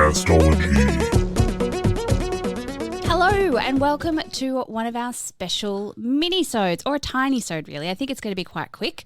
Castology. Hello and welcome to one of our special mini-sodes, or a tiny-sode really. I think it's going to be quite quick.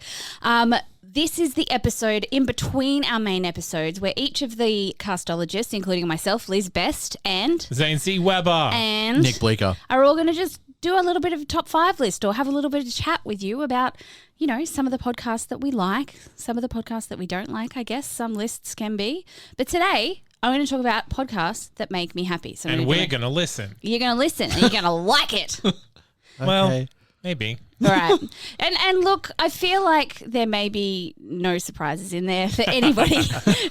This is the episode in between our main episodes where each of the castologists, including myself, Liz Best, and Zane C. Weber, and Nick Bleeker, are all going to just do a little bit of a top 5 list or have a little bit of chat with you about, you know, some of the podcasts that we like, some of the podcasts that we don't like, I guess. Some lists can be. But today, I'm going to talk about podcasts that make me happy. So and we're going to listen. You're going to listen and you're going to like it. Well, maybe. All right. And look, I feel like there may be no surprises in there for anybody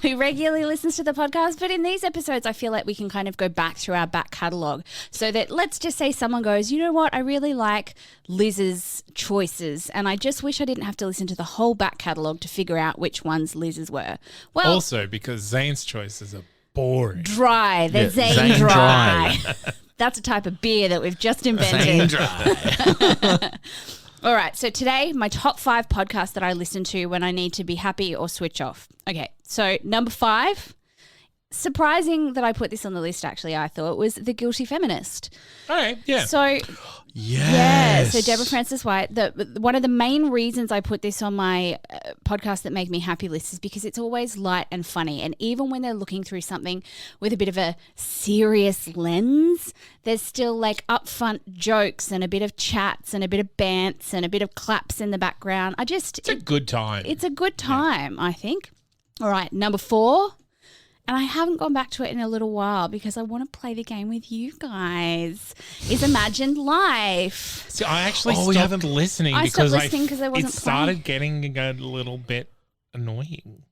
who regularly listens to the podcast. But in these episodes, I feel like we can kind of go back through our back catalogue so that, let's just say someone goes, you know what, I really like Liz's choices and I just wish I didn't have to listen to the whole back catalogue to figure out which ones Liz's were. Well, also because Zane's choices are boring. Dry. They're Zane dry. That's a type of beer that we've just invented. Zane dry. All right, so today, my top 5 podcasts that I listen to when I need to be happy or switch off. Okay, so number 5, surprising that I put this on the list, actually, I thought, was The Guilty Feminist. All right, yeah. So, yes. so Deborah Frances White, one of the main reasons I put this on my podcast that make me happy list is because it's always light and funny. And even when they're looking through something with a bit of a serious lens, there's still like upfront jokes and a bit of chats and a bit of bants and a bit of claps in the background. It's a good time. It's a good time, I think. All right, number 4. And I haven't gone back to it in a little while because I want to play the game with you guys. Is Imagined Life. See, I actually stopped listening because it started getting a little bit annoying.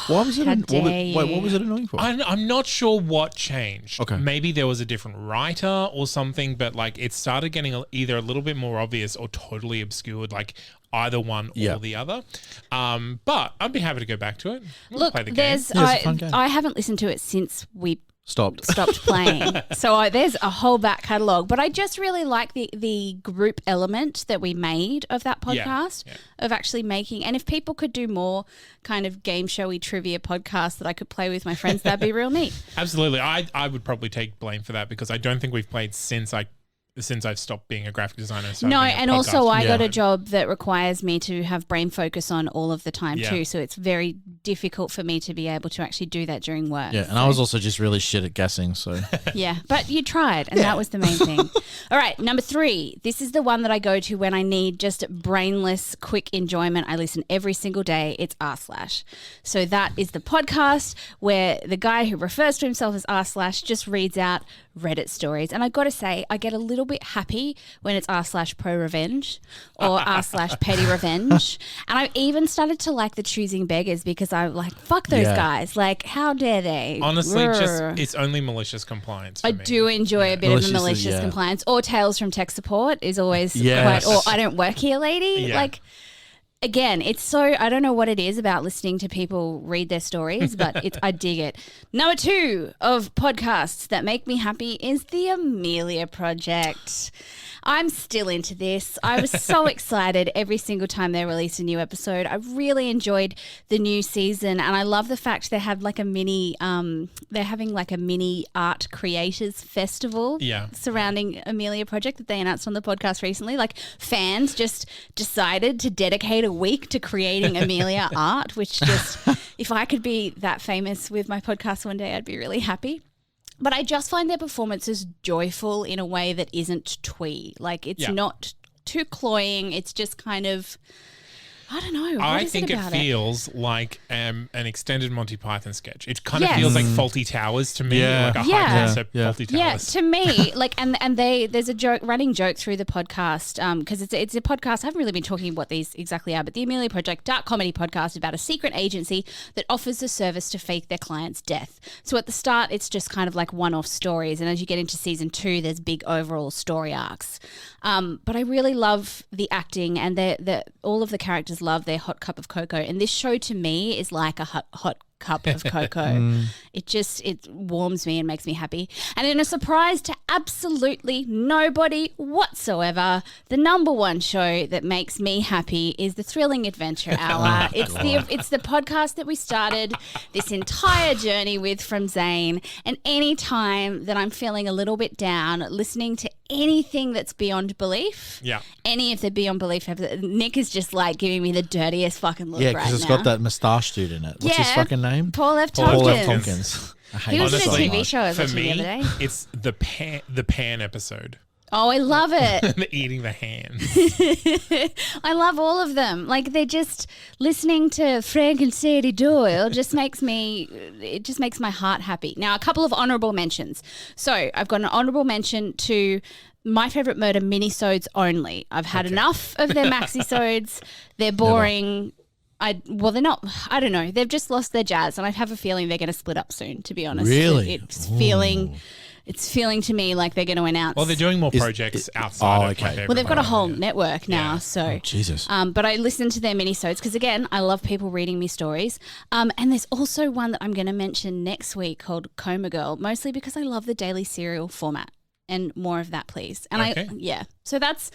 Why was it? What was it annoying for? I'm not sure what changed. Okay. Maybe there was a different writer or something, but like it started getting either a little bit more obvious or totally obscured, like either one or the other. But I'd be happy to go back to it. Look, play the game. it's a fun game. I haven't listened to it since we stopped playing. So there's a whole back catalogue. But I just really like the group element that we made of that podcast, of actually making. And if people could do more kind of game showy trivia podcasts that I could play with my friends, that'd be real neat. Absolutely. I would probably take blame for that because I don't think we've played since I've stopped being a graphic designer. No, and also I got a job that requires me to have brain focus on all of the time too. So it's very difficult for me to be able to actually do that during work. Yeah, and I was also just really shit at guessing. So yeah, but you tried, and that was the main thing. All right, number 3. This is the one that I go to when I need just brainless, quick enjoyment. I listen every single day. It's r/. So that is the podcast where the guy who refers to himself as r/ just reads out Reddit stories. And I got to say, I get a little bit happy when it's r/pro revenge or r/petty revenge. And I even started to like the Choosing Beggars because I'm like, fuck those guys. Like, how dare they? Honestly, it's only malicious compliance for I me. do enjoy a bit of malicious compliance. Or Tales from Tech Support is always quite, or I Don't Work Here Lady. Yeah. Like, again, it's so, I don't know what it is about listening to people read their stories, but I dig it. Number 2 of podcasts that make me happy is The Amelia Project. I'm still into this. I was so excited every single time they released a new episode. I really enjoyed the new season, and I love the fact they have like a mini, they're having like a mini art creators festival surrounding Amelia Project that they announced on the podcast recently. Like fans just decided to dedicate a week to creating Amelia art, which just, if I could be that famous with my podcast one day, I'd be really happy. But I just find their performances joyful in a way that isn't twee. Like, it's not too cloying. It's just kind of, I don't know. I think it feels like an extended Monty Python sketch. It kind of feels like Faulty Towers to me, like a high concept Faulty Towers. Yeah, to me, like, and there's a running joke through the podcast because it's a podcast. I haven't really been talking what these exactly are, but the Amelia Project, dark comedy podcast about a secret agency that offers a service to fake their client's death. So at the start, it's just kind of like one-off stories, and as you get into season 2, there's big overall story arcs. But I really love the acting, and all of the characters love their hot cup of cocoa. And this show to me is like a hot cup of cocoa. It warms me and makes me happy. And in a surprise to absolutely nobody whatsoever, the number one show that makes me happy is the Thrilling Adventure Hour. It's the podcast that we started this entire journey with from Zane. And any time that I'm feeling a little bit down, listening to anything that's beyond belief, any of the beyond belief, Nick is just like giving me the dirtiest fucking look right now. Yeah, because it's got that moustache dude in it. What's his fucking name? Paul F. Tompkins. He was in a Honestly, TV show I was for watching me, the other day. it's the pan episode. Oh, I love it. The eating the hands. I love all of them. Like, they're just listening to Frank and Sadie Doyle just makes my heart happy. Now, a couple of honorable mentions. So I've got an honorable mention to My Favorite Murder minisodes only. I've had enough of their maxisodes. They're boring. They're not. I don't know. They've just lost their jazz, and I have a feeling they're going to split up soon, to be honest. Really? It's feeling to me like they're going to announce. Well, they're doing more projects outside of My Favorite Well, they've got a Murder. whole network now, so. Oh, Jesus. But I listen to their minisodes because, again, I love people reading me stories. And there's also one that I'm going to mention next week called Coma Girl, mostly because I love the daily serial format. And more of that, please. And so that's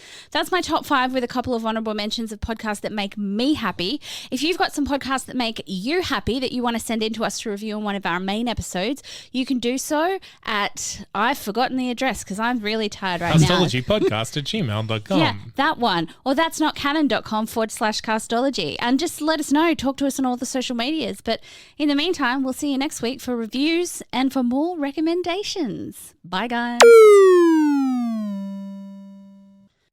my top 5 with a couple of honorable mentions of podcasts that make me happy. If you've got some podcasts that make you happy that you want to send in to us to review on one of our main episodes, you can do so at, I've forgotten the address because I'm really tired right now. castologypodcast@gmail.com. Yeah, that one. Or that's not canon.com/castology. And just let us know. Talk to us on all the social medias. But in the meantime, we'll see you next week for reviews and for more recommendations. Bye, guys.